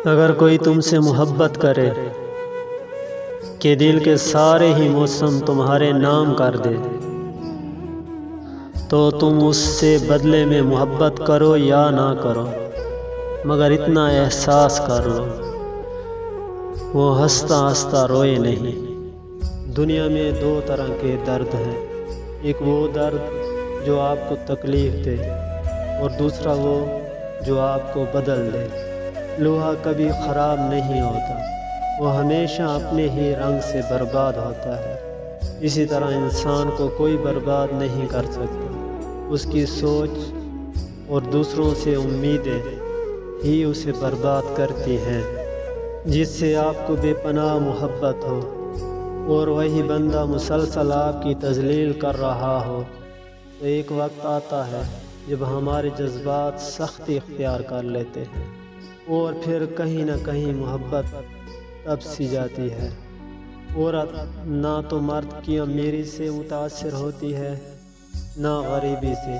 اگر کوئی تم سے محبت کرے کہ دل کے سارے ہی موسم تمہارے نام کر دے، تو تم اس سے بدلے میں محبت کرو یا نہ کرو، مگر اتنا احساس کر لو وہ ہنستا ہنستا روئے نہیں۔ دنیا میں دو طرح کے درد ہیں، ایک وہ درد جو آپ کو تکلیف دے اور دوسرا وہ جو آپ کو بدل دے۔ لوہا کبھی خراب نہیں ہوتا، وہ ہمیشہ اپنے ہی رنگ سے برباد ہوتا ہے۔ اسی طرح انسان کو کوئی برباد نہیں کر سکتا، اس کی سوچ اور دوسروں سے امیدیں ہی اسے برباد کرتی ہیں۔ جس سے آپ کو بے پناہ محبت ہو اور وہی بندہ مسلسل آپ کی تذلیل کر رہا ہو، تو ایک وقت آتا ہے جب ہمارے جذبات سختی اختیار کر لیتے ہیں اور پھر کہیں نہ کہیں محبت تب سی جاتی ہے۔ عورت نہ تو مرد کی امیری سے متاثر ہوتی ہے نہ غریبی سے،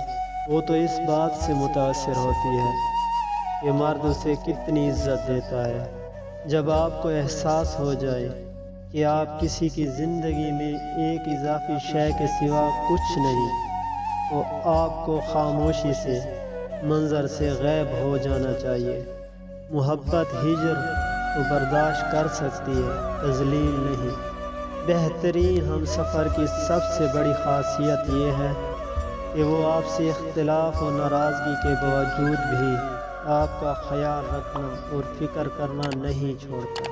وہ تو اس بات سے متاثر ہوتی ہے کہ مرد اسے کتنی عزت دیتا ہے۔ جب آپ کو احساس ہو جائے کہ آپ کسی کی زندگی میں ایک اضافی شے کے سوا کچھ نہیں، تو آپ کو خاموشی سے منظر سے غائب ہو جانا چاہیے۔ محبت ہجر تو برداشت کر سکتی ہے، تذلیل نہیں۔ بہترین ہم سفر کی سب سے بڑی خاصیت یہ ہے کہ وہ آپ سے اختلاف و ناراضگی کے باوجود بھی آپ کا خیال رکھنا اور فکر کرنا نہیں چھوڑتا۔